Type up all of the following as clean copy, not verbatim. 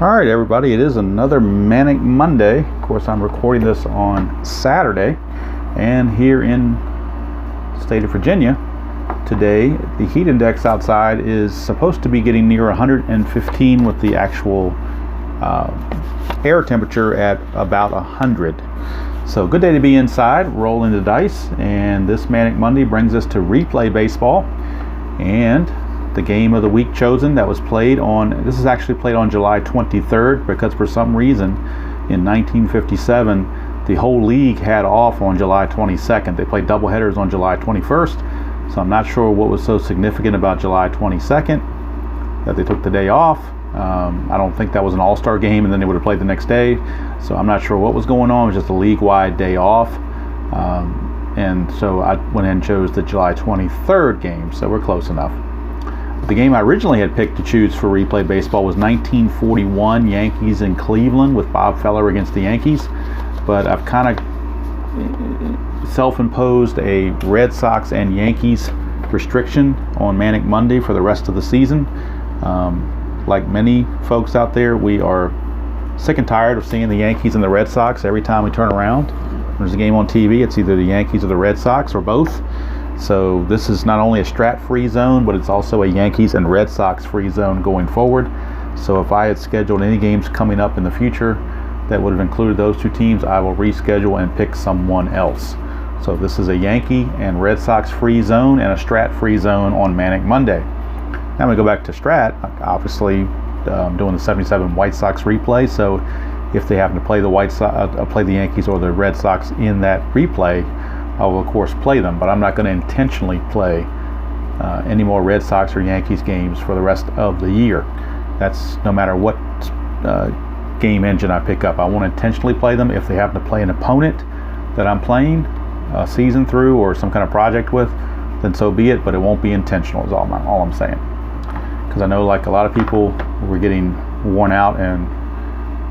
All right, everybody, it is another Manic Monday. Of course, I'm recording this on Saturday, and here in the state of Virginia today, the heat index outside is supposed to be getting near 115 with the actual air temperature at about 100. So good day to be inside, rolling the dice, and this Manic Monday brings us to replay baseball. And the game of the week chosen that was played on, this is actually played on July 23rd, because for some reason in 1957 the whole league had off on July 22nd. They played doubleheaders on July 21st, so I'm not sure what was so significant about July 22nd that they took the day off. I don't think that was an all-star game and then they would have played the next day, so I'm not sure what was going on. It was just a league-wide day off, and so I went ahead and chose the July 23rd game, so we're close enough. The game I originally had picked to choose for replay baseball was 1941 Yankees in Cleveland with Bob Feller against the Yankees, but I've kind of self-imposed a Red Sox and Yankees restriction on Manic Monday for the rest of the season. Like many folks out there, we are sick and tired of seeing the Yankees and the Red Sox every time we turn around. When there's a game on TV, it's either the Yankees or the Red Sox or both. So this is not only a Strat-free zone, but it's also a Yankees and Red Sox-free zone going forward. So if I had scheduled any games coming up in the future that would have included those two teams, I will reschedule and pick someone else. So this is a Yankee and Red Sox-free zone and a Strat-free zone on Manic Monday. Now we go back to Strat. Obviously, doing the 77 White Sox replay. So if they happen to play the Yankees or the Red Sox in that replay, I will of course play them, but I'm not going to intentionally play any more Red Sox or Yankees games for the rest of the year. That's no matter what game engine I pick up. I won't intentionally play them. If they happen to play an opponent that I'm playing a season through or some kind of project with, then so be it, but it won't be intentional is all I'm saying. Because I know, like a lot of people, were getting worn out and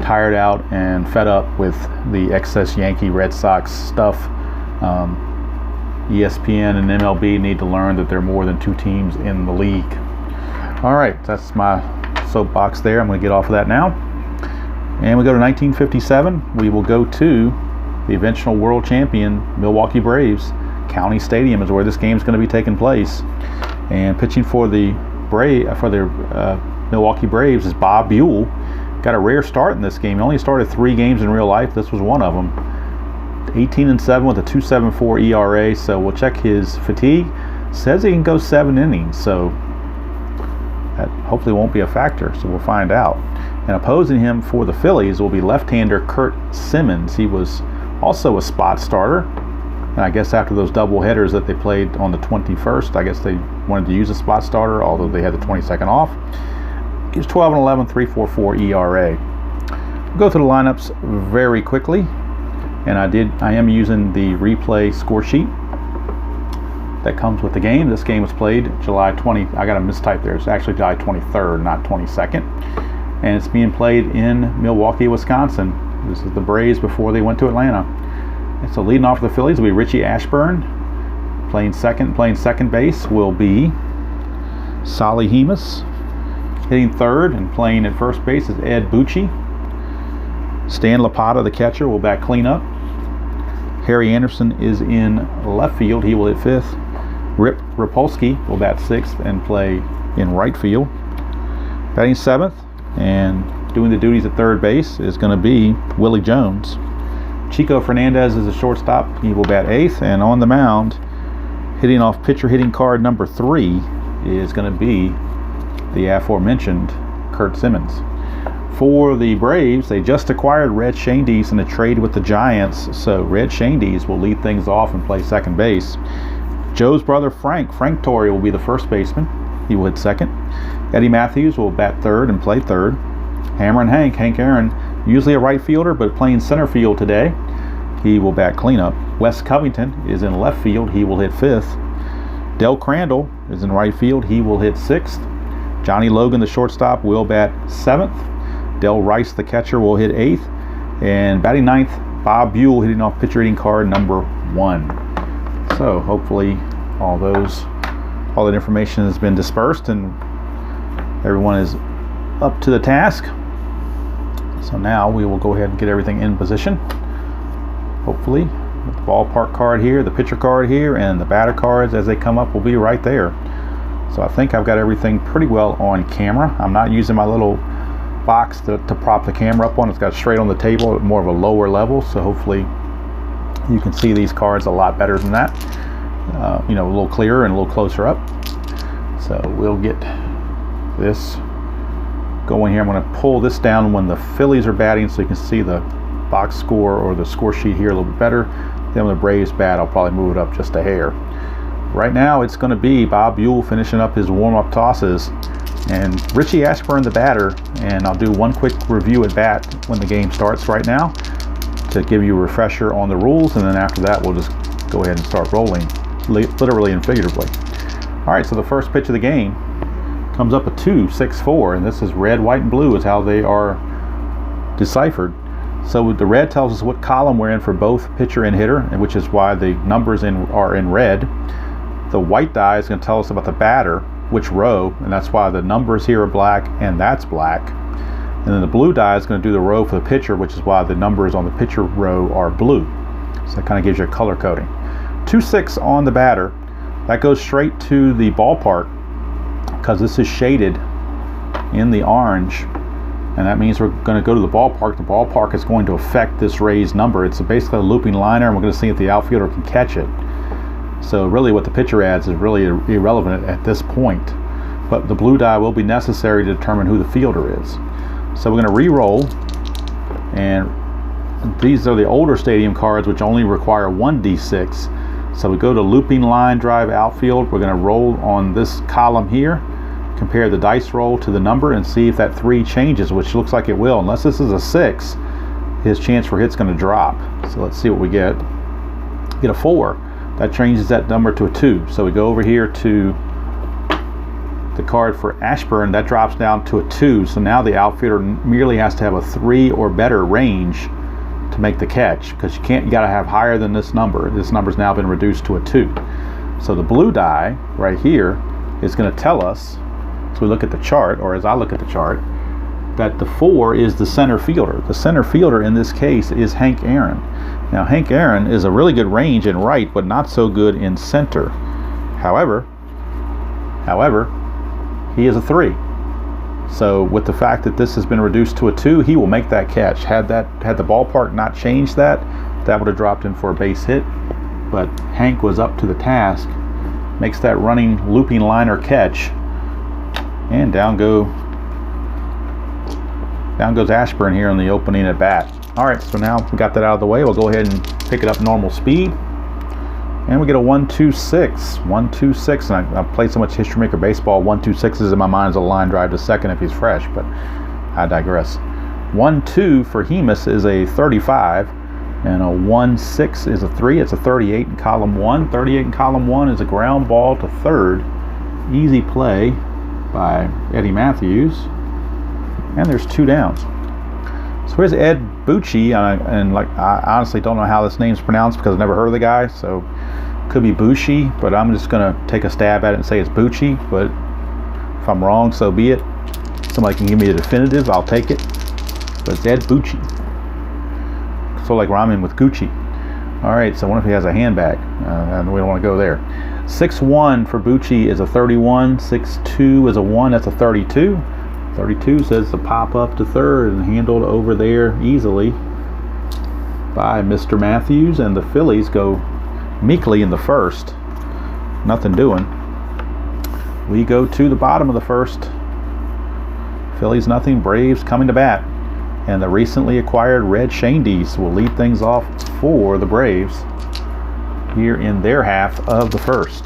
tired out and fed up with the excess Yankee Red Sox stuff. ESPN and MLB need to learn that there are more than two teams in the league. All right, that's my soapbox there. I'm going to get off of that now. And we go to 1957. We will go to the eventual world champion Milwaukee Braves. County Stadium is where this game is going to be taking place. And pitching for the Milwaukee Braves is Bob Buell. Got a rare start in this game. He only started 3 games in real life. This was one of them. 18-7 with a 2.74 ERA, so we'll check his fatigue. Says he can go 7 innings, so that hopefully won't be a factor, so we'll find out. And opposing him for the Phillies will be left-hander Curt Simmons. He was also a spot starter, and I guess after those double headers that they played on the 21st, I guess they wanted to use a spot starter, although they had the 22nd off. He's 12-11, 3.44 ERA. We'll go through the lineups very quickly. And I am using the replay score sheet that comes with the game. This game was played July 20. I got a mistype there. It's actually July 23rd, not 22nd. And it's being played in Milwaukee, Wisconsin. This is the Braves before they went to Atlanta. And so leading off the Phillies will be Richie Ashburn. Playing second base will be Solly Hemus. Hitting third and playing at first base is Ed Bucci. Stan Lapata, the catcher, will bat cleanup. Harry Anderson is in left field. He will hit fifth. Rip Rapolsky will bat sixth and play in right field. Batting seventh and doing the duties at third base is going to be Willie Jones. Chico Fernandez is a shortstop. He will bat eighth. And on the mound, hitting off pitcher hitting card number 3 is going to be the aforementioned Curt Simmons. For the Braves, they just acquired Red Schoendienst in a trade with the Giants, so Red Schoendienst will lead things off and play second base. Joe's brother Frank Torrey will be the first baseman. He will hit second. Eddie Matthews will bat third and play third. Hammer and Hank Aaron, usually a right fielder but playing center field today, he will bat cleanup. Wes Covington is in left field. He will hit fifth. Del Crandall is in right field. He will hit sixth. Johnny Logan, the shortstop, will bat seventh. Del Rice, the catcher, will hit eighth. And batting ninth, Bob Buell, hitting off pitcher hitting card number 1. So hopefully all that information has been dispersed and everyone is up to the task. So now we will go ahead and get everything in position. Hopefully, with the ballpark card here, the pitcher card here, and the batter cards as they come up will be right there. So I think I've got everything pretty well on camera. I'm not using my little box to prop the camera up on. It's got straight on the table at more of a lower level, so hopefully you can see these cards a lot better than that. You know, a little clearer and a little closer up. So we'll get this going here. I'm going to pull this down when the Phillies are batting so you can see the box score or the score sheet here a little bit better. Then when the Braves bat, I'll probably move it up just a hair. Right now it's going to be Bob Buell finishing up his warm-up tosses and Richie Ashburn the batter, and I'll do one quick review at bat when the game starts right now to give you a refresher on the rules, and then after that we'll just go ahead and start rolling, literally and figuratively. Alright, so the first pitch of the game comes up a 2-6-4, and this is red, white, and blue is how they are deciphered. So the red tells us what column we're in for both pitcher and hitter, and which is why the numbers are in red. The white die is going to tell us about the batter, which row, and that's why the numbers here are black and that's black. And then the blue die is going to do the row for the pitcher, which is why the numbers on the pitcher row are blue. So that kind of gives you a color coding. 2-6 on the batter. That goes straight to the ballpark because this is shaded in the orange, and that means we're going to go to the ballpark. The ballpark is going to affect this raised number. It's basically a looping liner, and we're going to see if the outfielder can catch it. So really what the pitcher adds is really irrelevant at this point, but the blue die will be necessary to determine who the fielder is. So we're going to re-roll, and these are the older stadium cards which only require 1d6. So we go to looping line drive outfield. We're going to roll on this column here, compare the dice roll to the number, and see if that 3 changes, which looks like it will. Unless this is a 6, his chance for hit's going to drop. So let's see what we get. Get a 4. That changes that number to a 2. So we go over here to the card for Ashburn. That drops down to a 2. So now the outfielder merely has to have a 3 or better range to make the catch, because you got to have higher than this number. This number's now been reduced to a 2. So the blue die right here is going to tell us, as we look at the chart, or as I look at the chart, that the 4 is the center fielder. The center fielder in this case is Hank Aaron. Now Hank Aaron is a really good range in right, but not so good in center. However, he is a 3. So with the fact that this has been reduced to a 2, he will make that catch. Had the ballpark not changed that would have dropped him for a base hit. But Hank was up to the task, makes that running looping liner catch, and down goes Ashburn here on the opening at bat. Alright, so now we got that out of the way, we'll go ahead and pick it up normal speed. And we get a 1-2-6. 1-2-6, and I've played so much History Maker Baseball, 1-2-6s in my mind as a line drive to second if he's fresh, but I digress. 1-2 for Hemus is a 35, and a 1-6 is a 3. It's a 38 in column 1. 38 in column 1 is a ground ball to third. Easy play by Eddie Matthews. And there's 2 downs. So here's Ed Bucci, and I honestly don't know how this name's pronounced because I've never heard of the guy, so it could be Bucci, but I'm just going to take a stab at it and say it's Bucci, but if I'm wrong, so be it. Somebody can give me a definitive, I'll take it. But it's Ed Bucci. So like rhyming with Gucci. Alright, so I wonder if he has a handbag. We don't want to go there. 6-1 for Bucci is a 31. 6-2 is a 1, that's a 32. 32 says to pop up to third and handled over there easily by Mr. Matthews, and the Phillies go meekly in the first. Nothing doing. We go to the bottom of the first. Phillies nothing, Braves coming to bat. And the recently acquired red Shandies will lead things off for the Braves here in their half of the first.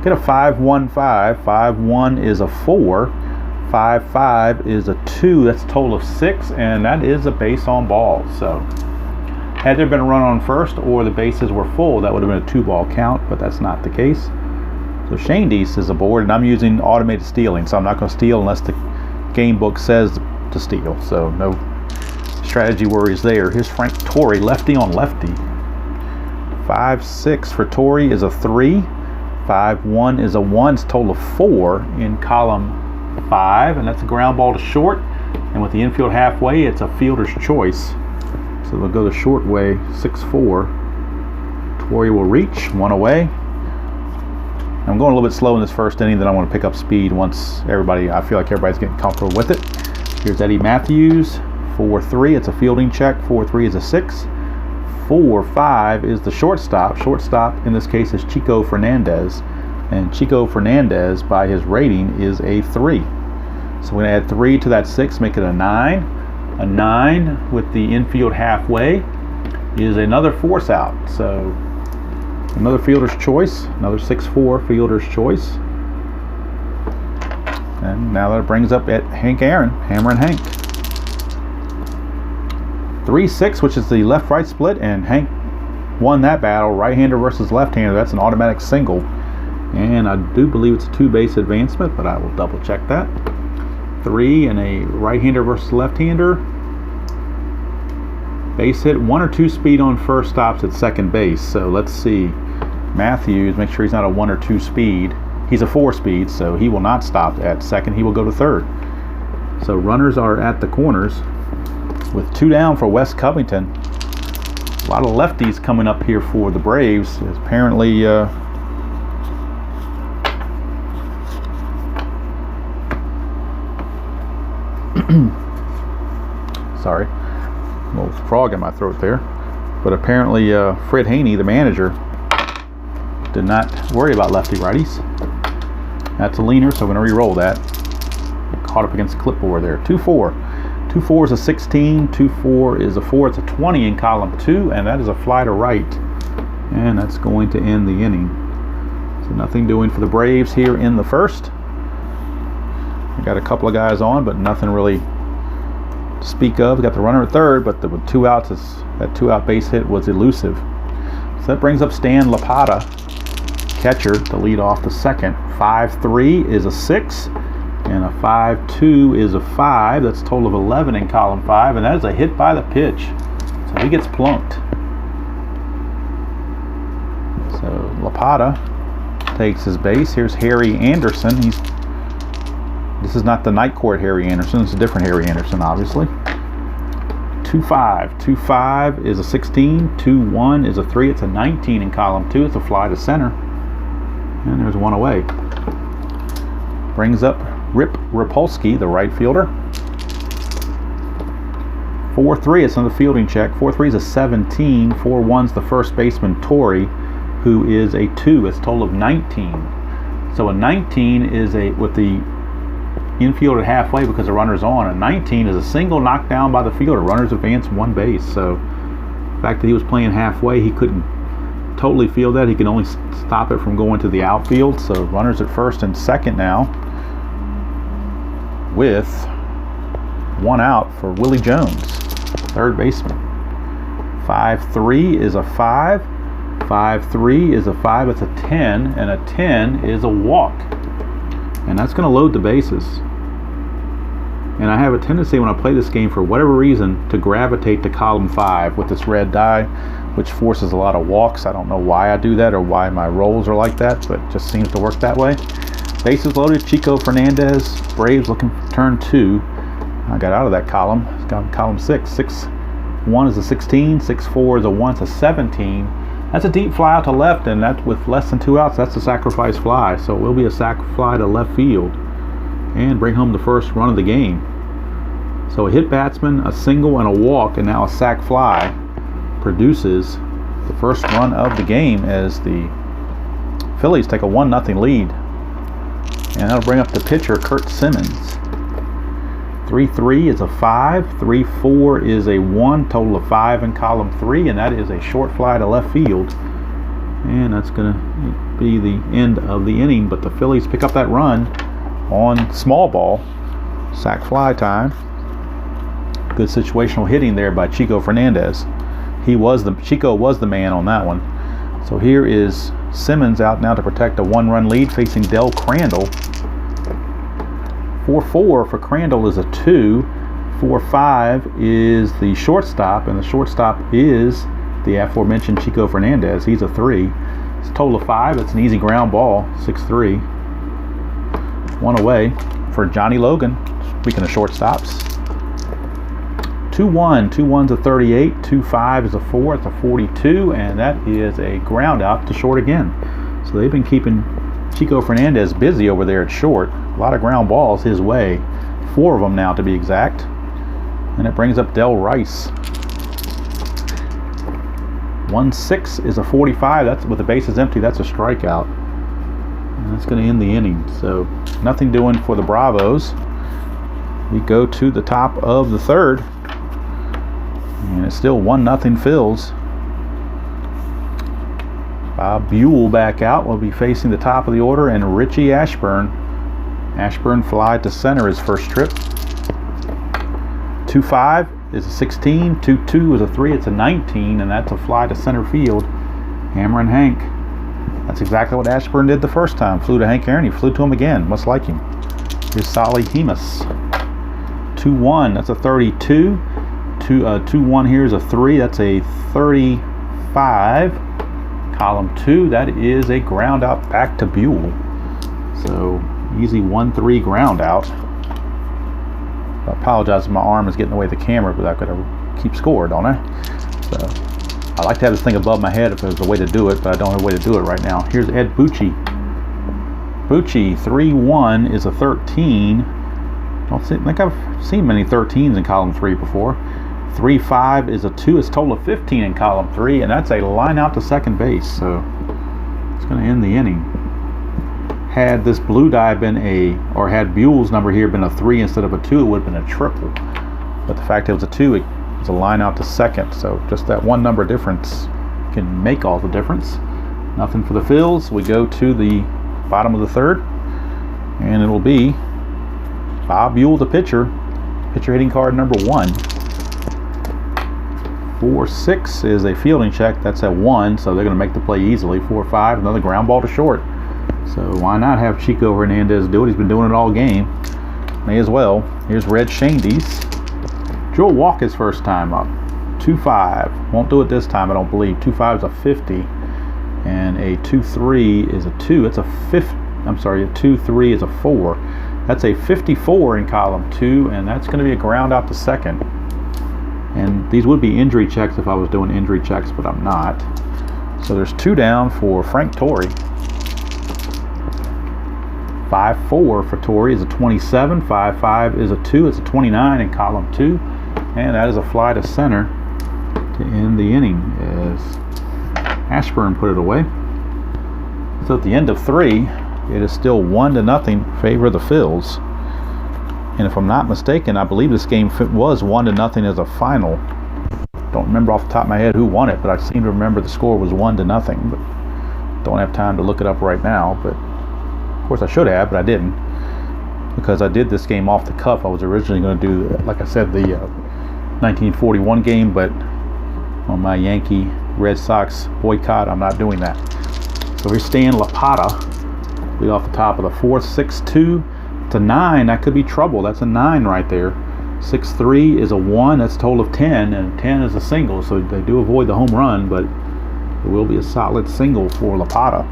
Get a 5-1-5. 5-1 is a 4. 5-5 is a 2. That's a total of 6, and that is a base on ball. So had there been a run on first or the bases were full, that would have been a 2-ball count, but that's not the case. So Shane Deese is aboard, and I'm using automated stealing, so I'm not going to steal unless the game book says to steal. So no strategy worries there. Here's Frank Torrey, lefty on lefty. 5-6 for Torrey is a 3. 5-1 is a 1. It's a total of 4 in column 5, and that's a ground ball to short. And with the infield halfway, it's a fielder's choice. So they'll go the short way, 6-4. Torrey will reach, 1 away. I'm going a little bit slow in this first inning, then I want to pick up speed once I feel like everybody's getting comfortable with it. Here's Eddie Matthews, 4-3. It's a fielding check. 4-3 is a 6. 4-5 is the shortstop. Shortstop in this case is Chico Fernandez. And Chico Fernandez, by his rating, is a 3. So we're going to add 3 to that 6, make it a 9. A 9 with the infield halfway is another force out. So another fielder's choice, another 6-4 fielder's choice. And now that brings up at Hank Aaron, Hammer and Hank. 3-6, which is the left-right split, and Hank won that battle, right-hander versus left-hander. That's an automatic single. And I do believe it's a 2-base advancement, but I will double-check that. 3 and a right-hander versus left-hander. Base hit, 1 or 2 speed on first, stops at second base. So let's see. Matthews, make sure he's not a 1 or 2 speed. He's a 4 speed, so he will not stop at second. He will go to third. So runners are at the corners with 2 down for Wes Covington. A lot of lefties coming up here for the Braves. Apparently, sorry, a little frog in my throat there. But apparently Fred Haney, the manager, did not worry about lefty-righties. That's a leaner, so I'm going to re-roll that. Caught up against the clipboard there. 2-4. 2-4 is a 16. 2-4 is a 4. It's a 20 in column 2, and that is a fly to right. And that's going to end the inning. So nothing doing for the Braves here in the first. I got a couple of guys on, but nothing really to speak of. We got the runner at third, but with 2 outs, that 2-out base hit was elusive. So that brings up Stan Lapata, catcher, to lead off the second. 5-3 is a 6, and a 5-2 is a 5. That's a total of 11 in column 5, and that is a hit by the pitch. So he gets plunked. So Lapata takes his base. Here's Harry Anderson. This is not the night court Harry Anderson. It's a different Harry Anderson, obviously. 2-5. 2-5 is a 16. 2-1 is a 3. It's a 19 in column 2. It's a fly to center. And there's 1 away. Brings up Rip Rapolsky, the right fielder. 4-3, it's another fielding check. 4-3 is a 17. 4-1's the first baseman, Torrey, who is a 2. It's a total of 19. So a 19 is with the infield at halfway because the runner's on. A 19 is a single knocked down by the fielder. Runners advance 1 base. So the fact that he was playing halfway, he couldn't totally field that. He can only stop it from going to the outfield. So runners at first and second now, with 1 out for Willie Jones, third baseman. 5-3 is a 5. 5-3 is a 5. It's a 10, and a 10 is a walk. And that's going to load the bases. And I have a tendency when I play this game, for whatever reason, to gravitate to column 5 with this red die, which forces a lot of walks. I don't know why I do that or why my rolls are like that, but it just seems to work that way. Bases loaded, Chico Fernandez. Braves looking for turn 2. I got out of that column. It's got column 6. 6-1 is a 16. 6-4 is a 1. It's a 17. That's a deep fly out to left, and that's with less than 2 outs. That's a sacrifice fly. So it will be a sac fly to left field and bring home the first run of the game. So a hit batsman, a single, and a walk, and now a sac fly produces the first run of the game as the Phillies take a 1-0 lead. And that'll bring up the pitcher, Kurt Simmons. 3-3 is a 5. 3-4 is a 1. Total of 5 in column 3, and that is a short fly to left field. And that's going to be the end of the inning. But the Phillies pick up that run on small ball. Sac fly time. Good situational hitting there by Chico Fernandez. Chico was the man on that one. So here is Simmons out now to protect a 1-run lead facing Del Crandall. 4-4 for Crandall is a 2. 4-5 is the shortstop, and the shortstop is the aforementioned Chico Fernandez. He's a 3. It's a total of 5. It's an easy ground ball. 6-3. 1 away for Johnny Logan. Speaking of shortstops, 2-1. 2-1's a 38. 2-5 is a 4. It's a 42, and that is a ground out to short again. So they've been keeping Chico Fernandez busy over there at short. A lot of ground balls his way. 4 of them now, to be exact. And it brings up Del Rice. 1-6 is a 45. That's with the bases empty. That's a strikeout. And that's going to end the inning. So nothing doing for the Bravos. We go to the top of the third, and it's still 1-0 Phils. Bob Buell back out. Will be facing the top of the order, and Richie Ashburn. Ashburn fly to center his first trip. 2-5 is a 16. 2-2 is a 3. It's a 19, and that's a fly to center field. Hammer and Hank. That's exactly what Ashburn did the first time. Flew to Hank Aaron. He flew to him again, much like him. Here's Solly Hemus. 2-1. That's a 32. 2-1 here is a 3. That's a 35. Column 2. That is a ground out back to Buell. So easy 1-3 ground out. I apologize if my arm is getting in the way of the camera, but I've got to keep score, don't I? So I like to have this thing above my head if there's a way to do it, but I don't have a way to do it right now. Here's Ed Bucci. Bucci, 3-1 is a 13. Don't think I've seen many 13s in column 3 before. 3-5 is a 2. It's a total of 15 in column 3, and that's a line out to second base. So it's going to end the inning. Had this blue die been or had Buell's number here been a 3 instead of a 2, it would have been a triple. But the fact it was a 2, it was a line out to second. So just that one number difference can make all the difference. Nothing for the Phils. We go to the bottom of the third, and it'll be Bob Buell, the pitcher. Pitcher hitting card number 1. 4-6 is a fielding check. That's at 1, so they're going to make the play easily. 4-5, another ground ball to short. So why not have Chico Hernandez do it? He's been doing it all game. May as well. Here's Red Shandy's. Joe walk his first time up. 2-5. Won't do it this time, I don't believe. 2-5 is a 50. And a 2-3 is a 2. It's a 50. I'm sorry, a 2-3 is a 4. That's a 54 in column 2, and that's going to be a ground out to second. And these would be injury checks if I was doing injury checks, but I'm not. So there's 2 down for Frank Torrey. 5-4 for Torrey is a 27. 5-5 is a 2. It's a 29 in column 2. And that is a fly to center to end the inning as Ashburn put it away. So at the end of 3, it is still 1-0 favor of the Phils. And if I'm not mistaken, I believe this game was 1-0 as a final. Don't remember off the top of my head who won it, but I seem to remember the score was 1-0. But don't have time to look it up right now. But of course I should have, but I didn't, because I did this game off the cuff. I was originally going to do, like I said, the 1941 game, but on my Yankee Red Sox boycott, I'm not doing that. So here's Stan Lapata. Lead off the top of the fourth. 6-2. It's a 9. That could be trouble. That's a 9 right there. 6-3 is a 1. That's a total of 10, and 10 is a single. So they do avoid the home run, but it will be a solid single for Lapata.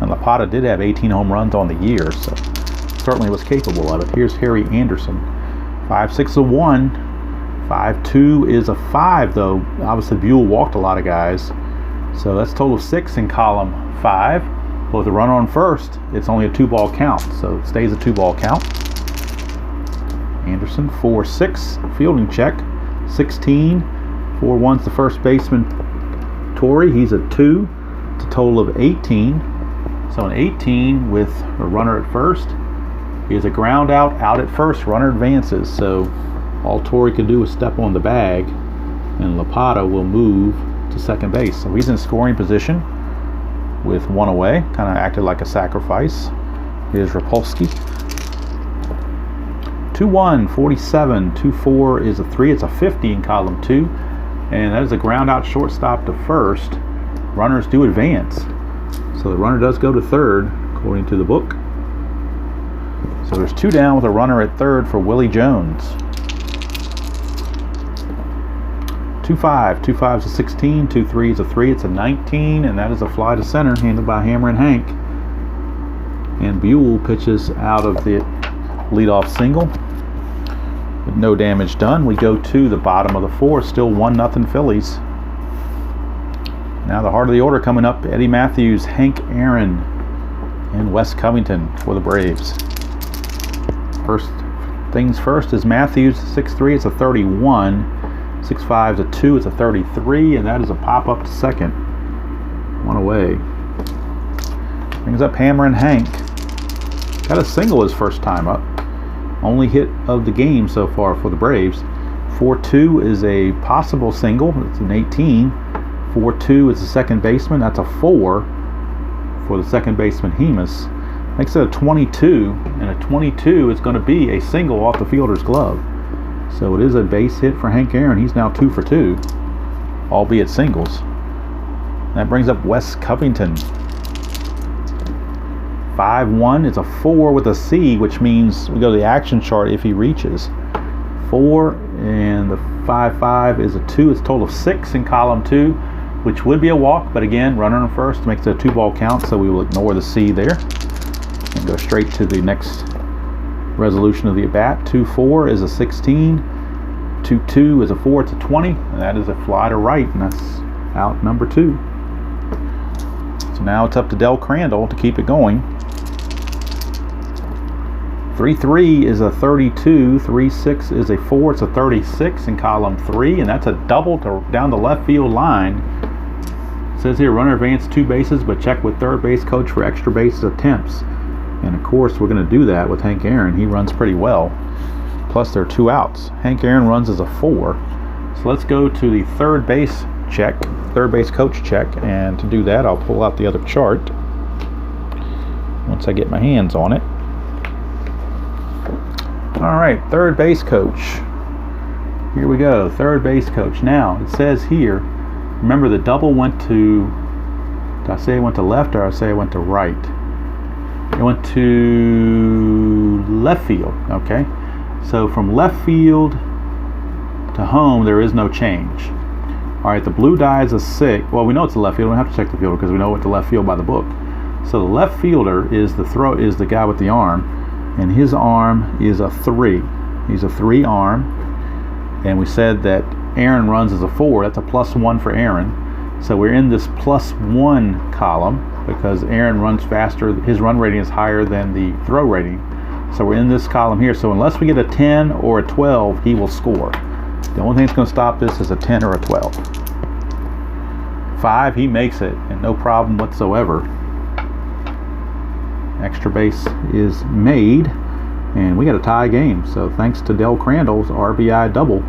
And Lapata did have 18 home runs on the year, so certainly was capable of it. Here's Harry Anderson. 5-6 is a 1. 5-2 is a 5, though. Obviously, Buell walked a lot of guys. So that's a total of 6 in column 5. But with a runner on first, it's only a 2-ball count. So it stays a 2-ball count. Anderson, 4-6. Fielding check. 16. 4-1's the first baseman. Torrey, he's a 2. It's a total of 18. So an 18 with a runner at first is a ground out at first. Runner advances. So all Torrey can do is step on the bag, and Lapata will move to second base. So he's in scoring position with 1 away. Kind of acted like a sacrifice. Here's Rapolsky. 2-1, 47. 2-4 is a 3. It's a 50 in column 2. And that is a ground out shortstop to first. Runners do advance. So the runner does go to third, according to the book. So there's 2 down with a runner at third for Willie Jones. 2-5. 2-5 is a 16. 2-3 is a 3. It's a 19, and that is a fly to center, handled by Hammer and Hank. And Buell pitches out of the leadoff single. With no damage done, we go to the bottom of the fourth. Still 1-0 Phillies. Now the heart of the order coming up. Eddie Matthews, Hank Aaron, and Wes Covington for the Braves. First things first is Matthews, 6'3", it's a 31. 6'5" is a 2, it's a 33, and that is a pop up to second. One away. Brings up Hammer and Hank. Got a single his first time up. Only hit of the game so far for the Braves. 4-2 is a possible single. It's an 18. 4-2 is the second baseman. That's a 4 for the second baseman Hemus. Makes it a 22, and a 22 is going to be a single off the fielder's glove. So it is a base hit for Hank Aaron. He's now 2 for 2, albeit singles. That brings up Wes Covington. 5-1 is a 4 with a C, which means we go to the action chart if he reaches. 4, and the 5-5 is a 2. It's a total of 6 in column 2, which would be a walk, but again, runner on first makes it a 2-ball count, so we will ignore the C there and go straight to the next resolution of the at-bat. 2-4 is a 16. 2-2 is a 4. It's a 20, and that is a fly to right, and that's out number 2. So now it's up to Del Crandall to keep it going. 3-3 is a 32. 3-6 is a 4. It's a 36 in column 3, and that's a double down the left field line. It says here, runner advance 2 bases, but check with third base coach for extra base attempts. And of course, we're going to do that with Hank Aaron. He runs pretty well. Plus, there are 2 outs. Hank Aaron runs as a 4. So let's go to the third base check, third base coach check. And to do that, I'll pull out the other chart once I get my hands on it. All right, third base coach. Here we go, third base coach. Now, it says here, remember the double went to, did I say it went to left or did I say it went to right? It went to left field, okay? So from left field to home, there is no change. All right, the blue die is a 6. Well, we know it's the left field. We don't have to check the fielder because we know what the left field by the book. So the left fielder is the guy with the arm, and his arm is a 3. He's a 3 arm, and we said that Aaron runs as a 4. That's a +1 for Aaron. So we're in this +1 column because Aaron runs faster. His run rating is higher than the throw rating. So we're in this column here. So unless we get a 10 or a 12, he will score. The only thing that's going to stop this is a 10 or a 12. 5, he makes it, and no problem whatsoever. Extra base is made, and we got a tie game. So thanks to Del Crandall's RBI double,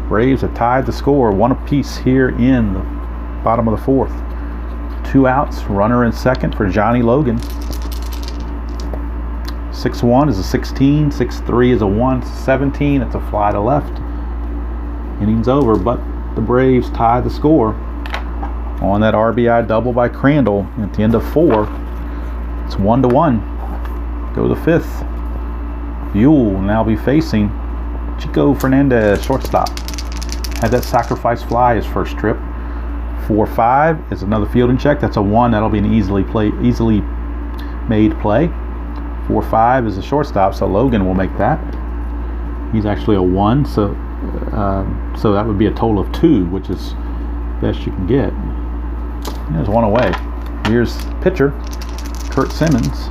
Braves have tied the score 1 apiece here in the bottom of the fourth. 2 outs, runner in second for Johnny Logan. 6-1 is a 16, 6-3 is a 1, 17, it's a fly to left. Innings over, but the Braves tie the score on that RBI double by Crandall at the end of 4. It's 1-1. Go to the 5th. Buell will now be facing Chico Fernandez, shortstop. Had that sacrifice fly his first trip. 4-5 is another fielding check. That's a 1. That'll be an easily made play. 4-5 is a shortstop, so Logan will make that. He's actually a 1, so that would be a total of 2, which is best you can get. There's 1 away. Here's pitcher Kurt Simmons.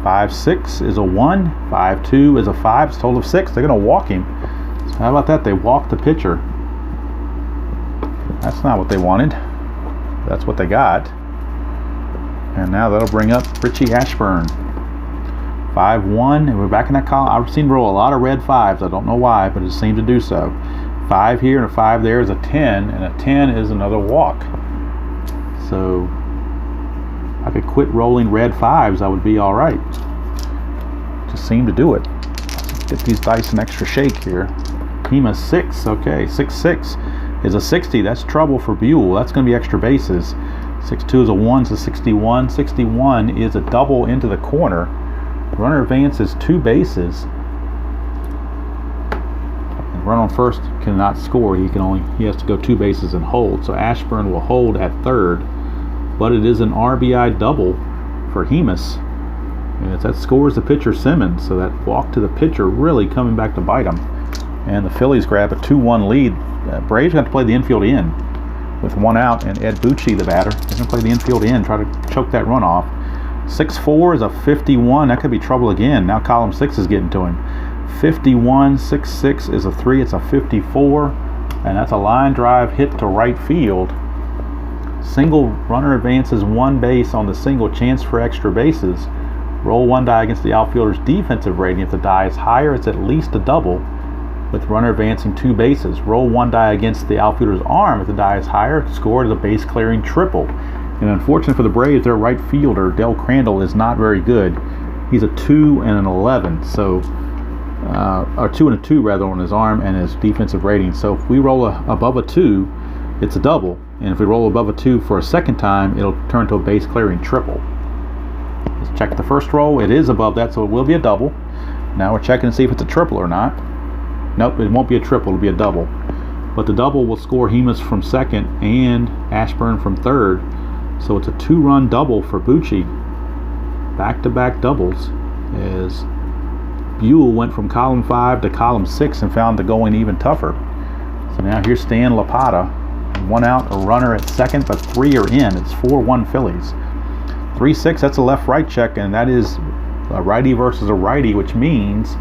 5-6 is a 1. 5-2 is a 5. It's a total of 6. They're going to walk him. So how about that? They walked the pitcher. That's not what they wanted. That's what they got. And now that'll bring up Richie Ashburn. 5-1, and we're back in that column. I've seen roll a lot of red 5s. I don't know why, but it seemed to do so. 5 here and a 5 there is a 10, and a 10 is another walk. So if I could quit rolling red 5s, I would be all right. Just seemed to do it. Let's get these dice an extra shake here. Hemus 6, okay, 6-6 is a 60. That's trouble for Buell. That's going to be extra bases. 6-2 is a 1, so 61. 61 is a double into the corner. Runner advances 2 bases. And run on first cannot score. He has to go 2 bases and hold. So Ashburn will hold at third, but it is an RBI double for Hemus. As that scores the pitcher Simmons, so that walk to the pitcher really coming back to bite him. And the Phillies grab a 2-1 lead. Braves got to play the infield in with 1 out, and Ed Bucci, the batter, is going to play the infield in, try to choke that run off. 6-4 is a 51. That could be trouble again. Now column 6 is getting to him. 51, 6-6 is a 3. It's a 54, and that's a line drive hit to right field. Single, runner advances 1 base on the single, chance for extra bases. Roll 1 die against the outfielder's defensive rating. If the die is higher, it's at least a double, with runner advancing 2 bases. Roll 1 die against the outfielder's arm. If the die is higher, score is a base clearing triple. And unfortunately for the Braves, their right fielder, Del Crandall, is not very good. He's a 2 and an 11, so or 2 and a 2 rather on his arm and his defensive rating. So if we roll above a 2, it's a double, and if we roll above a 2 for a second time, it'll turn to a base clearing triple. Let's check the first roll. It is above that, so it will be a double. Now we're checking to see if it's a triple or not. Nope, it won't be a triple, it'll be a double. But the double will score Hemus from second and Ashburn from third. So it's a 2-run double for Bucci. Back-to-back doubles as Buell went from column 5 to column 6 and found the going even tougher. So now here's Stan Lapata. 1 out, a runner at second, but 3 are in. It's 4-1 Phillies. 3-6, that's a left-right check, and that is a righty versus a righty, which means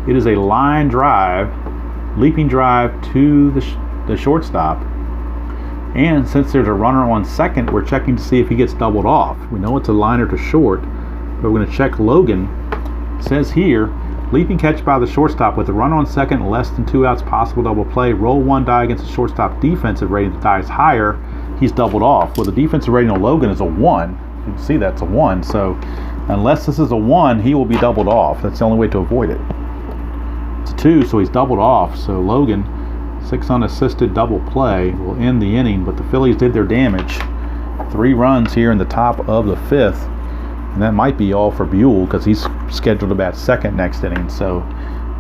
it is a line drive, leaping drive to the shortstop. And since there's a runner on second, we're checking to see if he gets doubled off. We know it's a liner to short, but we're going to check Logan. It says here, leaping catch by the shortstop with a runner on second, less than 2 outs, possible double play. Roll 1 die against the shortstop defensive rating. If the die is higher, he's doubled off. Well, the defensive rating on Logan is a 1. You can see that's a 1. So unless this is a 1, he will be doubled off. That's the only way to avoid it. It's a 2, so he's doubled off. So Logan, 6 unassisted double play, will end the inning, but the Phillies did their damage. 3 runs here in the top of the 5th, and that might be all for Buell because he's scheduled to bat second next inning. So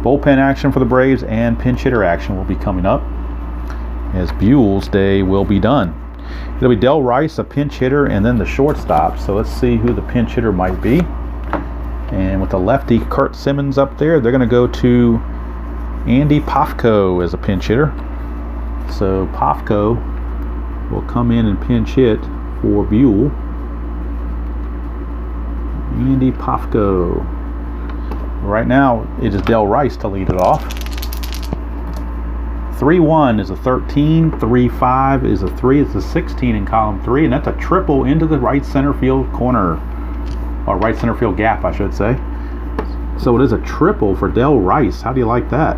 bullpen action for the Braves and pinch hitter action will be coming up as Buell's day will be done. It'll be Del Rice, a pinch hitter, and then the shortstop. So let's see who the pinch hitter might be. And with the lefty Curt Simmons up there, they're going to go to Andy Pafko as a pinch hitter. So Pafko will come in and pinch hit for Buell. Andy Pafko. Right now, it is Del Rice to lead it off. 3-1 is a 13, 3-5 is a 3, it's a 16 in column 3, and that's a triple into the right center field corner, or right center field gap, I should say. So it is a triple for Del Rice. How do you like that?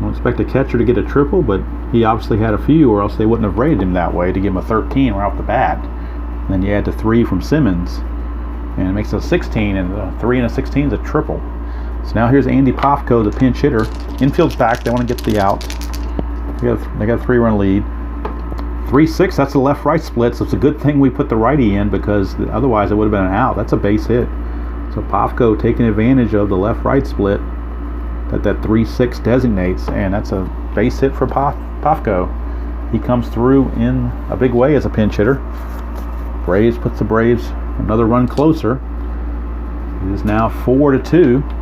Don't expect a catcher to get a triple, but he obviously had a few, or else they wouldn't have rated him that way to give him a 13 right off the bat. And then you add the 3 from Simmons, and it makes it a 16, and a 3 and a 16 is a triple. So now here's Andy Pafko, the pinch hitter. Infield's back. They want to get the out. They got a 3-run lead. 3-6, that's a left-right split, so it's a good thing we put the righty in because otherwise it would have been an out. That's a base hit. So Pafko taking advantage of the left-right split that 3-6 designates, and that's a base hit for Pafko. He comes through in a big way as a pinch hitter. Braves puts the Braves another run closer. It is now 4-2.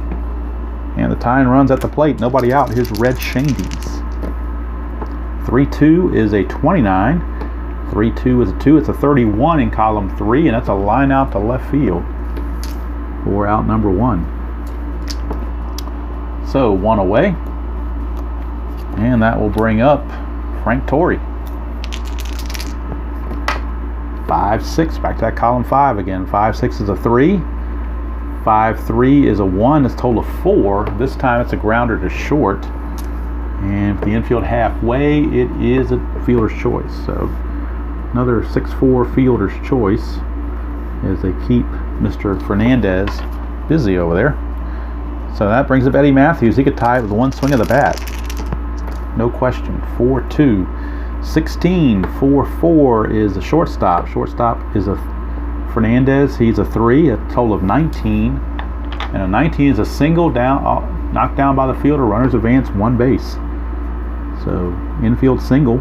And the tying runs at the plate. Nobody out. Here's Red Shandies. 3-2 is a 29. 3-2 is a 2. It's a 31 in column 3, and that's a line out to left field for out number 1. So 1 away. And that will bring up Frank Torrey. 5-6. Back to that column 5 again. 5-6 is a 3. 5-3 is a 1. It's a total of 4. This time it's a grounder to short. And the infield halfway, it is a fielder's choice. So another 6-4 fielder's choice as they keep Mr. Fernandez busy over there. So that brings up Eddie Matthews. He could tie it with 1 swing of the bat. No question. 4-2. 16. 4-4 is a shortstop. Shortstop is a Fernandez. He's a 3, a total of 19. And a 19 is a single down, knocked down by the fielder. Runners advance 1 base. So infield single.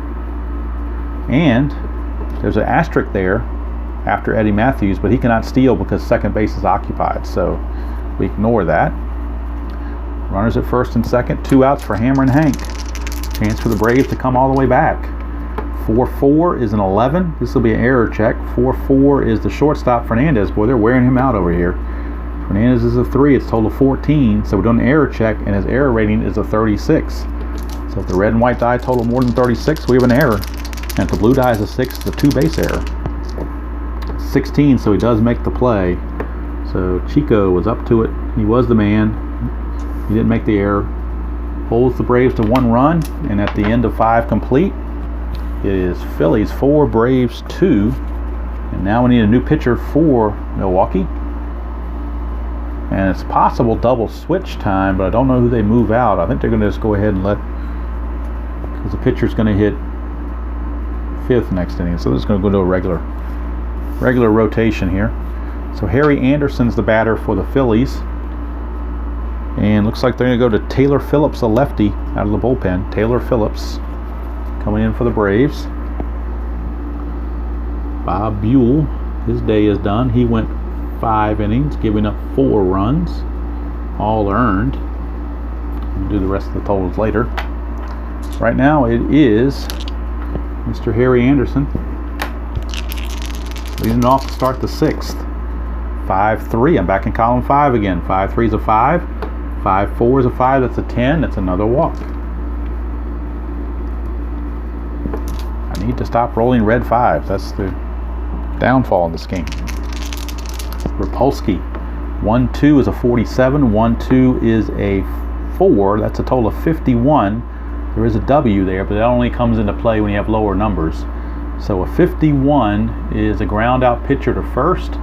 And there's an asterisk there after Eddie Matthews, but he cannot steal because second base is occupied, so we ignore that. Runners at first and second, 2 outs for Hammer and Hank. Chance for the Braves to come all the way back. 4-4 is an 11. This will be an error check. 4-4 is the shortstop, Fernandez. Boy, they're wearing him out over here. Fernandez is a 3. It's total 14. So we're doing an error check, and his error rating is a 36. So if the red and white die total more than 36, we have an error. And if the blue die is a 6, it's a 2-base error. 16, so he does make the play. So Chico was up to it. He was the man. He didn't make the error. Holds the Braves to 1 run, and at the end of 5 complete, it is Phillies 4, Braves 2. And now we need a new pitcher for Milwaukee. And it's possible double switch time, but I don't know who they move out. I think they're going to just go ahead and because the pitcher's going to hit 5th next inning. So this is going to go to a regular rotation here. So Harry Anderson's the batter for the Phillies. And looks like they're going to go to Taylor Phillips, a lefty, out of the bullpen. Taylor Phillips coming in for the Braves. Bob Buell, his day is done. He went 5 innings, giving up 4 runs, all earned. We'll do the rest of the totals later. Right now it is Mr. Harry Anderson leading off to start the 6th. 5-3. I'm back in column 5 again. 5-3 is a 5. 5-4 is a 5. That's a 10. That's another walk. I need to stop rolling red 5s. That's the downfall in this game. Rapolsky. 1-2 is a 47. 1-2 is a 4. That's a total of 51. There is a W there, but that only comes into play when you have lower numbers. So a 51 is a ground out pitcher to first.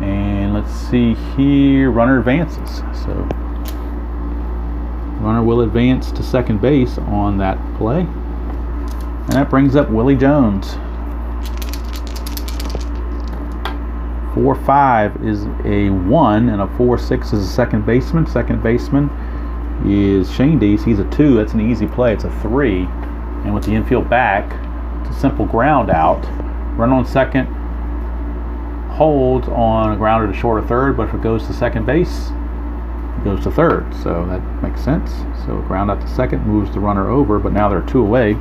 And let's see here, runner advances. So runner will advance to second base on that play. And that brings up Willie Jones. 4-5 is a 1, and a 4-6 is a second baseman. Second baseman is Shane Deese. He's a 2. That's an easy play. It's a 3. And with the infield back, it's a simple ground out. Run on second holds on a grounder to short or third, but if it goes to second base, it goes to third. So that makes sense. So ground out to second moves the runner over, but now they're 2 away.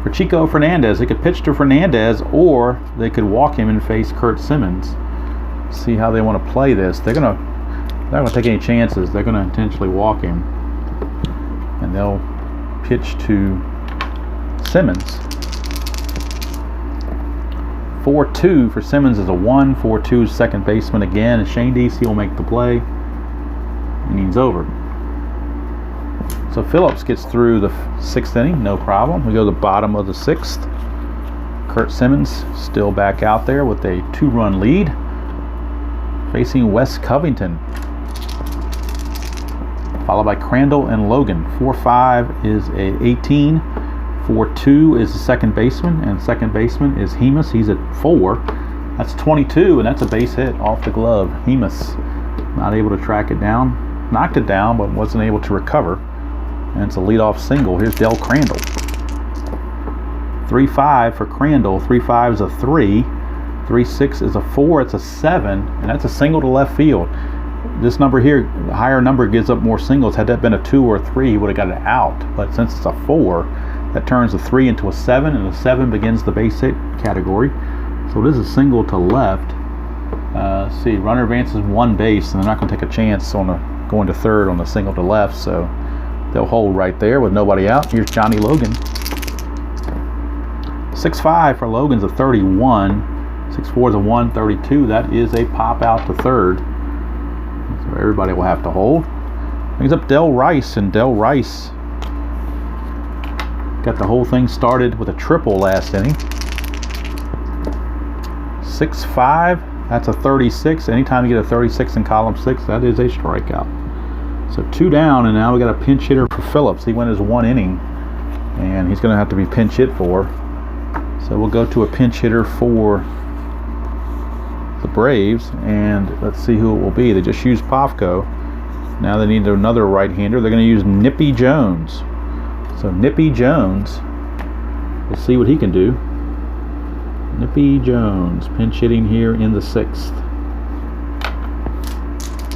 For Chico Fernandez, they could pitch to Fernandez, or they could walk him and face Kurt Simmons. See how they want to play this. They're not going to take any chances. They're going to intentionally walk him, and they'll pitch to Simmons. 4-2 for Simmons is a 1. 4-2 is second baseman again. And Shane Deese will make the play. Inning's over. So Phillips gets through the 6th inning, no problem. We go to the bottom of the 6th. Kurt Simmons still back out there with a 2-run lead, facing Wes Covington, followed by Crandall and Logan. 4-5 is a 18. 4-2 is the second baseman, and second baseman is Hemus. He's at 4. That's 22, and that's a base hit off the glove. Hemus not able to track it down. Knocked it down, but wasn't able to recover. And it's a leadoff single. Here's Del Crandall. 3-5 for Crandall. 3-5 is a 3. 3-6 is a 4. It's a 7, and that's a single to left field. This number here, the higher number gives up more singles. Had that been a 2 or a 3, he would have got it out. But since it's a 4, that turns a 3 into a 7, and a 7 begins the base hit category. So it is a single to left. Let's see, runner advances 1 base, and they're not going to take a chance on going to third on the single to left. So they'll hold right there with nobody out. Here's Johnny Logan. 6-5 for Logan's a 31. 6-4 is a 132. That is a pop out to third. So everybody will have to hold. Brings up Del Rice, and Del Rice got the whole thing started with a triple last inning. 6-5, that's a 36. Anytime you get a 36 in column 6, that is a strikeout. So 2 down, and now we got a pinch hitter for Phillips. He went his 1 inning, and he's going to have to be pinch hit for. So we'll go to a pinch hitter for the Braves, and let's see who it will be. They just used Pavko. Now they need another right-hander. They're going to use Nippy Nippy Jones, pinch hitting here in the 6th.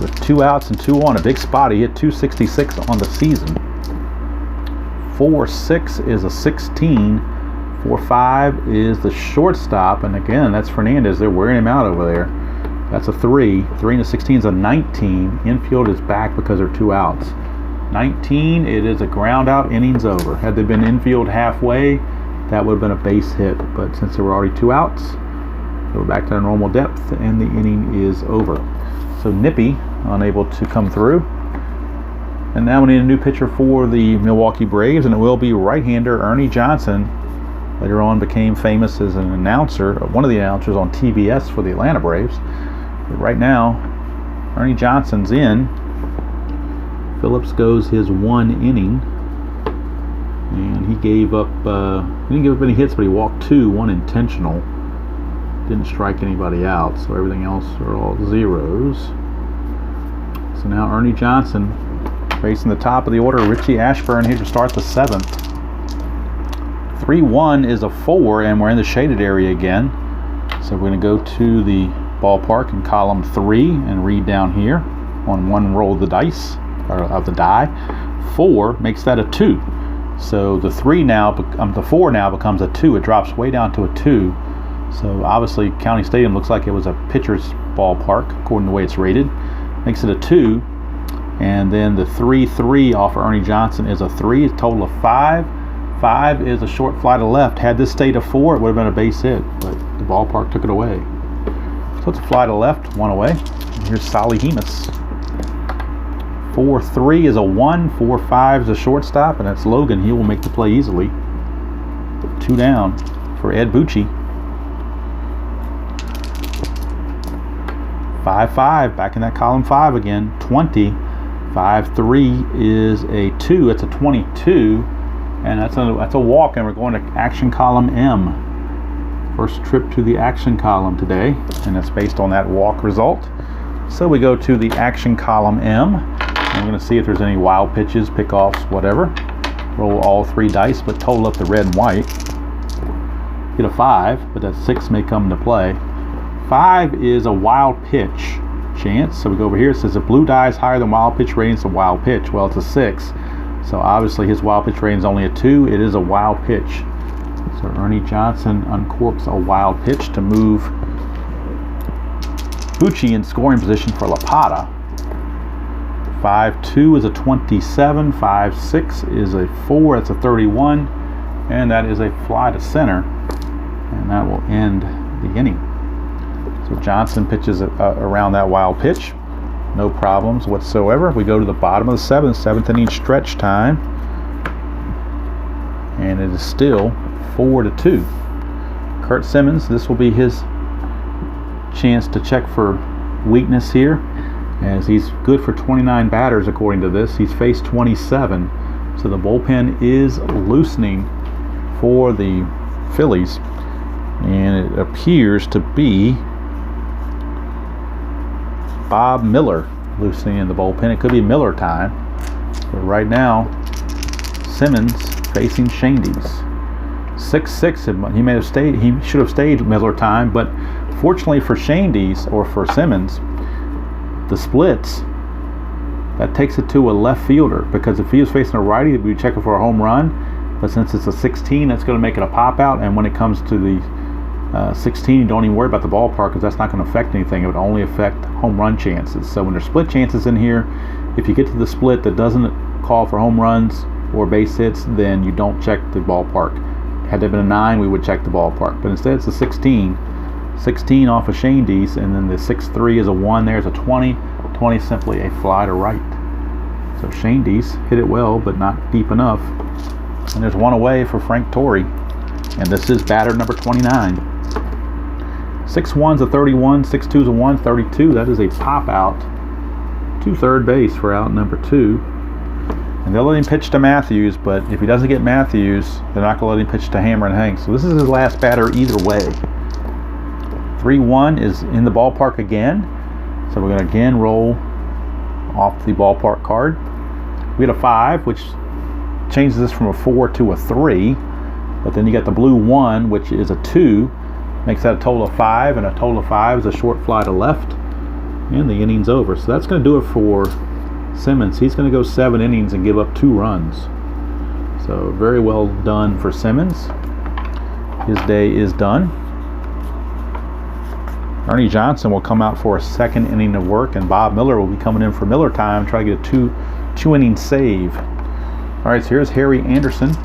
With 2 outs and 2 on, a big spot. He hit 266 on the season. 4-6 is a 16. 4-5 is the shortstop, and again, that's Fernandez. They're wearing him out over there. That's a 3. 3 and a 16 is a 19. Infield is back because there are 2 outs. 19, it is a ground out, innings over. Had they been infield halfway, that would have been a base hit, but since there were already 2 outs, they were back to their normal depth, and the inning is over. So Nippy unable to come through. And now we need a new pitcher for the Milwaukee Braves, and it will be right-hander Ernie Johnson. Later on became famous as an announcer, one of the announcers on TBS for the Atlanta Braves. But right now, Ernie Johnson's in. Phillips goes his 1 inning, and he gave up, he didn't give up any hits, but he walked 2, 1 intentional. Didn't strike anybody out, so everything else are all zeros. So now Ernie Johnson facing the top of the order, Richie Ashburn here to start the 7th. 3-1 is a 4, and we're in the shaded area again. So we're going to go to the ballpark in column 3 and read down here on one roll of the dice, or of the die. 4 makes that a 2. So the 4 now becomes a 2. It drops way down to a 2. So obviously County Stadium looks like it was a pitcher's ballpark according to the way it's rated. Makes it a 2. And then the 3-3 off of Ernie Johnson is a 3. A total of 5. 5 is a short fly to left. Had this stayed a 4, it would have been a base hit, but the ballpark took it away. So it's a fly to left, 1 away. And here's Solly Hemus. 4-3 is a 1. 4-5 is a shortstop, and that's Logan. He will make the play easily. 2 down for Ed Bucci. 5-5, back in that column 5 again. 20. 5-3 is a 2. It's a 22, and that's a walk, and we're going to action column M. First trip to the action column today, and that's based on that walk result. So we go to the action column M, and we're going to see if there's any wild pitches, pickoffs, whatever. Roll all 3 dice, but total up the red and white. Get a 5, but that 6 may come into play. 5 is a wild pitch chance. So we go over here. It says if blue die is higher than wild pitch rating, it's a wild pitch. Well, it's a 6. So obviously his wild pitch rating is only a 2. It is a wild pitch. So Ernie Johnson uncorks a wild pitch to move Bucci in scoring position for La Pata. 5-2 is a 27. 5-6 is a 4. That's a 31. And that is a fly to center. And that will end the inning. So Johnson pitches around that wild pitch. No problems whatsoever. We go to the bottom of the 7th inning stretch time. And it is still 4-2. Kurt Simmons, this will be his chance to check for weakness here, as he's good for 29 batters according to this. He's faced 27. So the bullpen is loosening for the Phillies. And it appears to be Bob Miller loosening in the bullpen. It could be Miller time. But right now, Simmons facing Shandies. 6-6. He should have stayed Miller time, but fortunately for Shandies, or for Simmons, the splits, that takes it to a left fielder, because if he was facing a righty, we'd be checking for a home run. But since it's a 16, that's going to make it a pop out. And when it comes to the 16, you don't even worry about the ballpark, because that's not going to affect anything. It would only affect home run chances. So when there's split chances in here, if you get to the split that doesn't call for home runs or base hits, then you don't check the ballpark. Had there been a 9, we would check the ballpark. But instead it's a 16. 16 off of Shandies, and then the 6-3 is a 1. There's a 20. 20 is simply a fly to right. So Shandies hit it well, but not deep enough. And there's 1 away for Frank Torrey. And this is batter number 29. 6-1's a 31, 6-2's a 1, 32. That is a pop out to third base for out number 2. And they'll let him pitch to Matthews, but if he doesn't get Matthews, they're not going to let him pitch to Hammer and Hanks. So this is his last batter either way. 3-1 is in the ballpark again. So we're going to again roll off the ballpark card. We had a 5, which changes this from a 4 to a 3. But then you got the blue 1, which is a 2. Makes that a total of 5, and a total of 5 is a short fly to left, and the inning's over. So that's going to do it for Simmons. He's going to go 7 innings and give up 2 runs. So very well done for Simmons. His day is done. Ernie Johnson will come out for a 2nd inning of work, and Bob Miller will be coming in for Miller time, try to get a two inning save. All right, so here's Harry Anderson.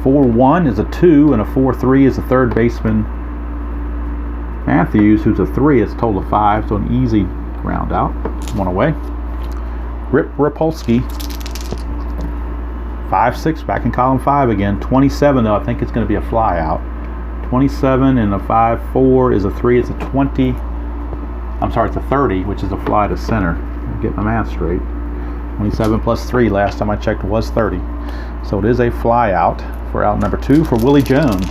4-1 is a 2, and a 4-3 is a third baseman Matthews, who's a 3. It's a total of 5, so an easy ground out. 1 away. Rip Rapolsky. 5-6, back in column 5 again. 27, though, I think it's going to be a fly out. 27 and a 5-4 is a 3. It's a 20. I'm sorry, it's a 30, which is a fly to center. Get my math straight. 27 plus 3 last time I checked was 30. So it is a fly out for out number 2 for Willie Jones.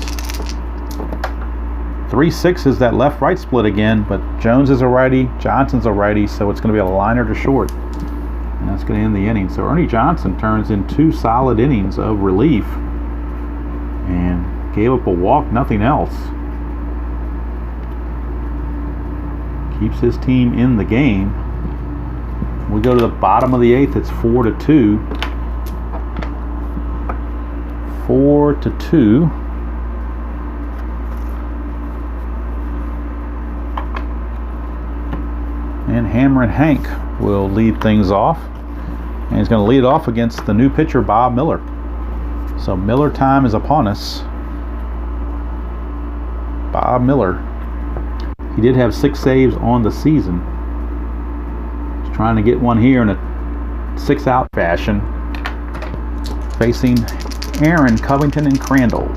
3-6 is that left-right split again, but Jones is a righty, Johnson's a righty, so it's going to be a liner to short. And that's going to end the inning. So Ernie Johnson turns in 2 solid innings of relief and gave up a walk, nothing else. Keeps his team in the game. We go to the bottom of the 8th. It's 4-2. 4-2. And Hammerin' Hank will lead things off. And he's going to lead off against the new pitcher, Bob Miller. So Miller time is upon us. Bob Miller. He did have 6 saves on the season. He's trying to get one here in a 6-out fashion. Facing Aaron, Covington, and Crandall.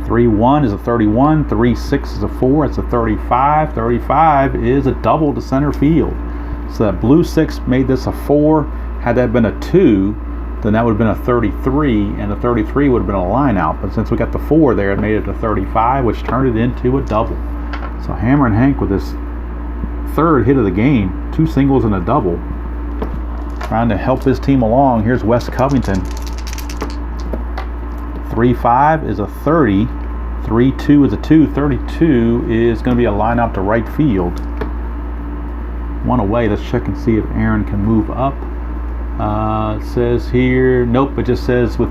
3-1 is a 31. 3-6 is a 4. It's a 35. 35 is a double to center field. So that blue 6 made this a 4. Had that been a 2, then that would have been a 33, and the 33 would have been a line out. But since we got the 4 there, it made it a 35, which turned it into a double. So Hammerin' Hank with his 3rd hit of the game, 2 singles and a double, trying to help his team along. Here's Wes Covington. 3-5 is a 30. 3-2 is a 2. 32 is going to be a line out to right field. 1 away. Let's check and see if Aaron can move up. It says here, nope, it just says with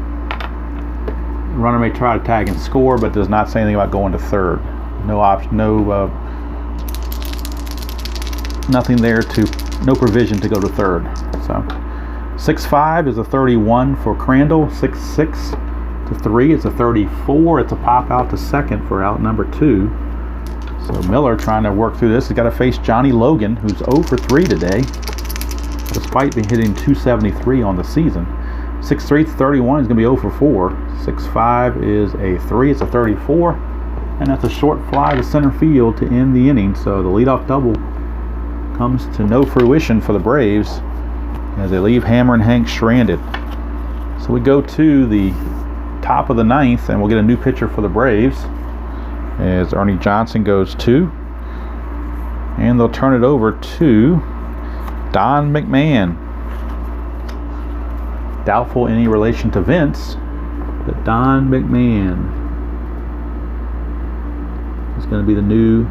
runner may try to tag and score, but does not say anything about going to 3rd. No option, nothing there no provision to go to 3rd. So 6-5 is a 31 for Crandall. 6-6 to 3, it's a 34. It's a pop out to 2nd for out number 2. So Miller trying to work through this. He's got to face Johnny Logan, who's 0 for 3 today, despite being hitting 273 on the season. 6-3 to 31 is going to be 0 for 4. 6-5 is a 3. It's a 34. And that's a short fly to center field to end the inning. So the leadoff double comes to no fruition for the Braves as they leave Hammerin' Hank stranded. So we go to the top of the 9th, and we'll get a new pitcher for the Braves as Ernie Johnson goes 2. And they'll turn it over to Don McMahon. Doubtful any relation to Vince, but Don McMahon is going to be the new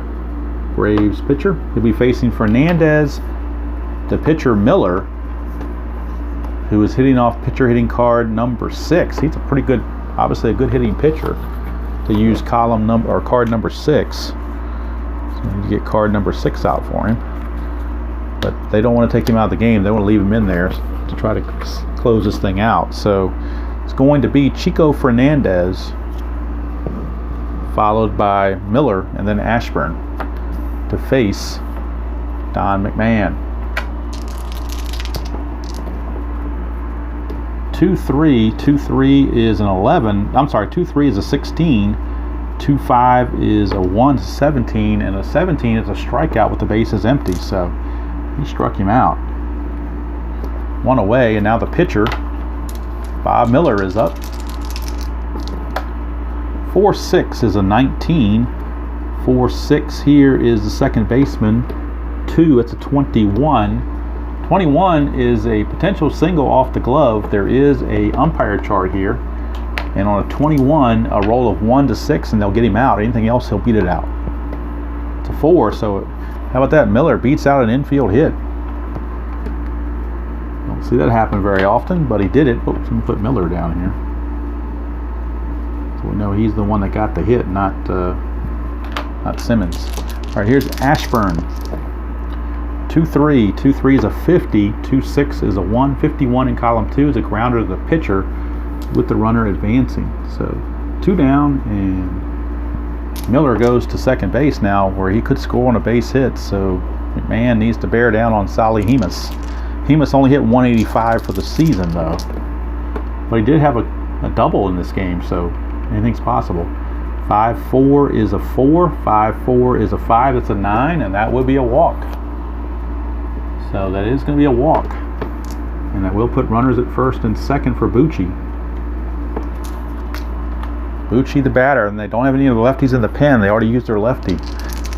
Braves pitcher. He'll be facing Fernandez, the pitcher Miller, who is hitting off pitcher hitting card number 6. He's a pretty good, obviously a good hitting pitcher to use column number or card number 6. So you get card number 6 out for him. But they don't want to take him out of the game. They want to leave him in there to try to close this thing out. So it's going to be Chico Fernandez, followed by Miller, and then Ashburn to face Don McMahon. 2-3. 2-3 is an 11. I'm sorry, 2-3 is a 16. 2-5 is a 1-17, and a 17 is a strikeout with the bases empty. So he struck him out. 1 away, and now the pitcher, Bob Miller, is up. 4-6 is a 19. 4-6 here is the second baseman. 2, it's a 21. 21 is a potential single off the glove. There is a umpire chart here, And on a 21, a roll of 1 to 6, and they'll get him out. Anything else, he'll beat it out. It's a 4, so how about that? Miller beats out an infield hit. Don't see that happen very often, but he did it. Oops, let me put Miller down here. So we know he's the one that got the hit, not Simmons. All right, here's Ashburn. 2-3. 2-3 is a 50. 2-6 is a 1. 51 in column 2 is a grounder to the pitcher with the runner advancing. So 2 down, and Miller goes to second base now, where he could score on a base hit. So McMahon needs to bear down on Sally Hemus. Hemus only hit 185 for the season, though. But he did have a double in this game, so anything's possible. 5-4 is a 4. 5-4 is a 5. That's a 9, and that would be a walk. So that is going to be a walk. And that will put runners at first and second for Bucci. Bucci the batter, and they don't have any of the lefties in the pen. They already used their lefty.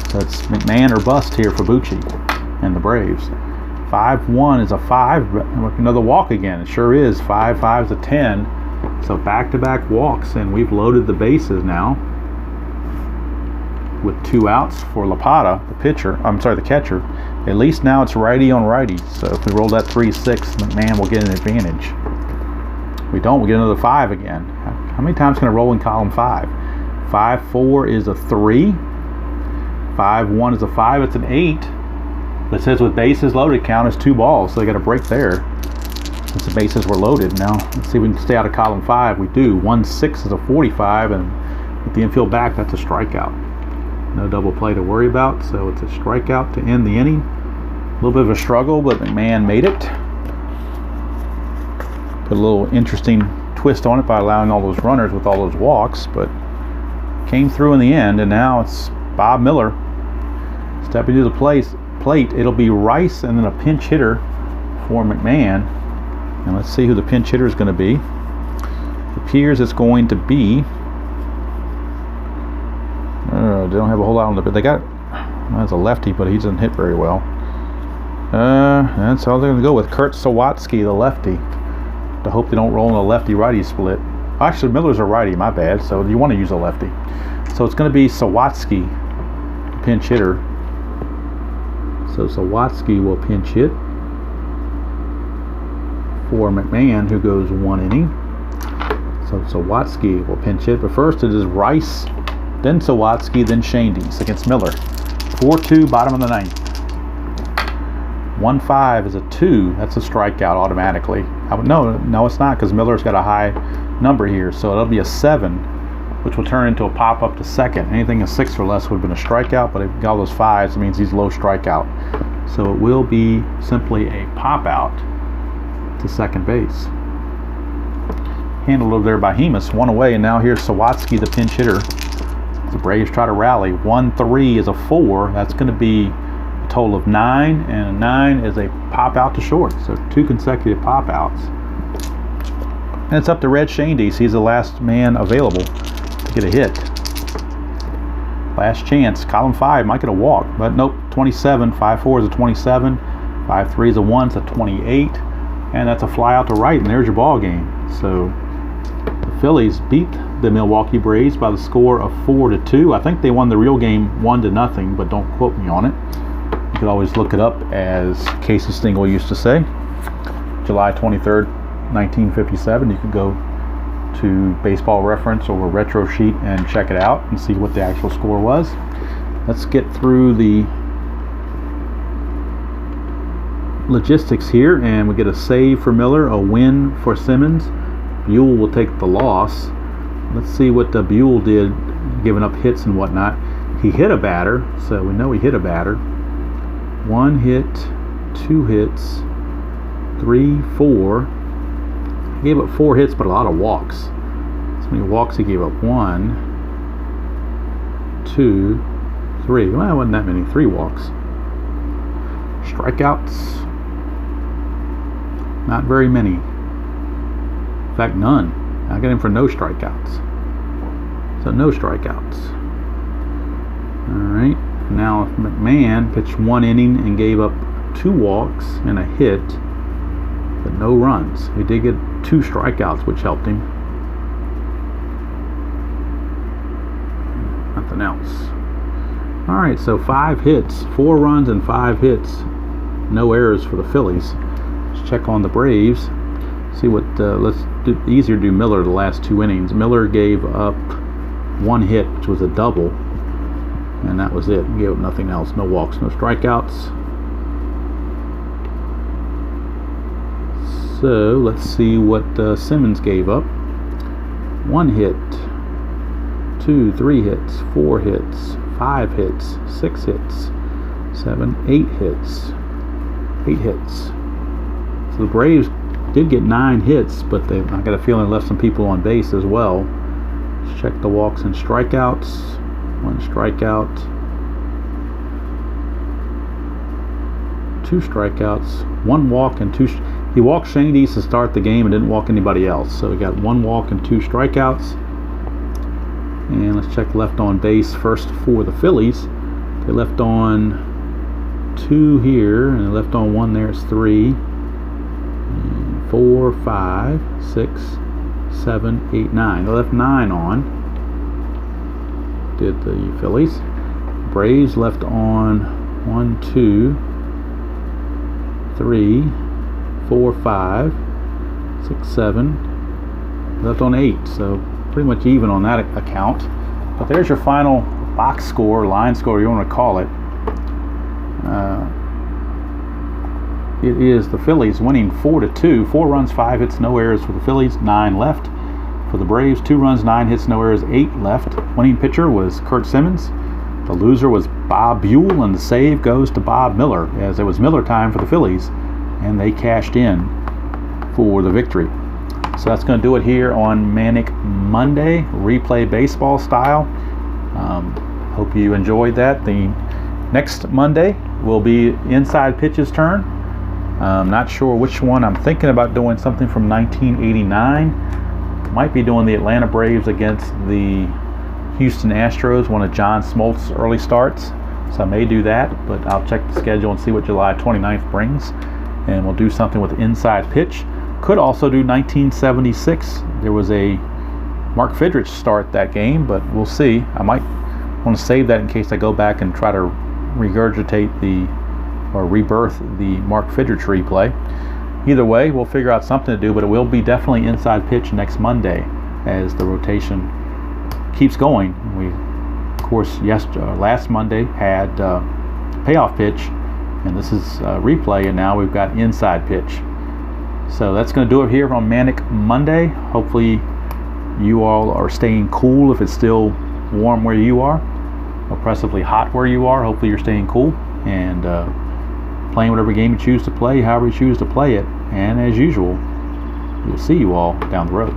So it's McMahon or bust here for Bucci and the Braves. 5-1 is a 5. Another walk again. It sure is. 5-5 is a 10. So back-to-back walks, and we've loaded the bases now with 2 outs for Lapata, the catcher. At least now it's righty on righty. So if we roll that 3-6, McMahon will get an advantage. If we don't, we get another 5 again. How many times can I roll in column 5? 5-4 is a 3. 5-1 is a 5. It's an 8. But it says with bases loaded, count as 2 balls. So they got a break there since the bases were loaded. Now let's see if we can stay out of column 5. We do. 1-6 is a 45, and with the infield back, that's a strikeout. No double play to worry about, so it's a strikeout to end the inning. A little bit of a struggle, but McMahon made it. Put a little interesting twist on it by allowing all those runners with all those walks, but came through in the end. And now it's Bob Miller stepping to the plate. It'll be Rice and then a pinch hitter for McMahon. And let's see who the pinch hitter is going to be. It appears it's going to be. They don't have a whole lot on the, but they got. That's a lefty, but he doesn't hit very well. That's all they're going to go with. Kurt Sawatsky, the lefty. To hope they don't roll in a lefty-righty split. Actually, Miller's a righty, my bad. So you want to use a lefty. So it's going to be Sawatsky, pinch hitter. So Sawatsky will pinch hit for McMahon, who goes 1 inning. So Sawatsky will pinch hit, but first it is Rice, then Sawatsky, then Shandies against Miller. 4-2, bottom of the 9th. 1-5 is a 2. That's a strikeout automatically. No, it's not, because Miller's got a high number here. So it'll be a 7, which will turn into a pop-up to second. Anything a 6 or less would have been a strikeout, but if you got all those 5s, it means he's low strikeout. So it will be simply a pop-out to second base. Handled over there by Hemus, 1 away, and now here's Sawatsky, the pinch hitter. The Braves try to rally. 1-3 is a 4. That's going to be a total of 9, and a 9 is a pop out to short. So 2 consecutive pop outs. And it's up to Red Shandies. He's the last man available to get a hit. Last chance. Column 5 might get a walk, but nope. 27. 5-4 is a 27. 5-3 is a 1. It's a 28, and that's a fly out to right. And there's your ball game. So the Phillies beat the Milwaukee Braves by the score of 4-2. I think they won the real game 1-0, but don't quote me on it. You could always look it up, as Casey Stengel used to say. July 23rd, 1957. You could go to Baseball Reference or Retro Sheet and check it out and see what the actual score was. Let's get through the logistics here, and we get a save for Miller, a win for Simmons. Buell will take the loss. Let's see what Buell did, giving up hits and whatnot. He hit a batter, so we know he hit a batter. 1 hit, 2 hits, 3, 4. He gave up 4 hits, but a lot of walks. So many walks he gave up. 1, 2, 3. Well, it wasn't that many. 3 walks. Strikeouts, not very many. In fact, none. I got him for no strikeouts. So no strikeouts. Alright. Now McMahon pitched 1 inning and gave up 2 walks and a hit, but no runs. He did get 2 strikeouts, which helped him. something else. All right, so 5 hits, 4 runs and 5 hits, no errors for the Phillies. Let's check on the Braves. See what. Easier to do Miller the last 2 innings. Miller gave up 1 hit, which was a double, and that was it. He gave up nothing else. No walks, no strikeouts. So let's see what Simmons gave up. 1 hit, 2, 3 hits, 4 hits, 5 hits, 6 hits, 7, 8 hits, 8 hits. So the Braves did get 9 hits, but I got a feeling they left some people on base as well. Let's check the walks and strikeouts. 1 strikeout, 2 strikeouts, 1 walk and 2. He walked Shane East to start the game and didn't walk anybody else. So we got 1 walk and 2 strikeouts. And let's check left on base first for the Phillies. They left on 2 here, and they left on 1 there. It's 3, 4, 5, 6, 7, 8, 9. They left 9 on. Did the Phillies. Braves left on 1, 2, 3, 4, 5, 6, 7. Left on 8. So pretty much even on that account. But there's your final box score, line score, you want to call it. It is the Phillies winning 4-2. 4 runs, 5 hits, no errors for the Phillies. 9 left. For the Braves, 2 runs, 9 hits, no errors, 8 left. Winning pitcher was Curt Simmons. The loser was Bob Buell, and the save goes to Bob Miller, as it was Miller time for the Phillies, and they cashed in for the victory. So that's going to do it here on Manic Monday, replay baseball style. Hope you enjoyed that. The next Monday will be Inside Pitch's turn. Not sure which one. I'm thinking about doing something from 1989. Might be doing the Atlanta Braves against the Houston Astros, one of John Smoltz's early starts. So I may do that, but I'll check the schedule and see what July 29th brings. And we'll do something with Inside Pitch. Could also do 1976. There was a Mark Fidrich start that game, but we'll see. I might want to save that in case I go back and try to regurgitate or rebirth the Mark Fidrich replay. Either way, we'll figure out something to do, but it will be definitely Inside Pitch next Monday as the rotation keeps going. We, of course, last Monday had Payoff Pitch, and this is replay, and now we've got Inside Pitch. So that's going to do it here on Manic Monday. Hopefully you all are staying cool if it's still warm where you are, oppressively hot where you are. Hopefully you're staying cool and playing whatever game you choose to play, however you choose to play it. And as usual, we'll see you all down the road.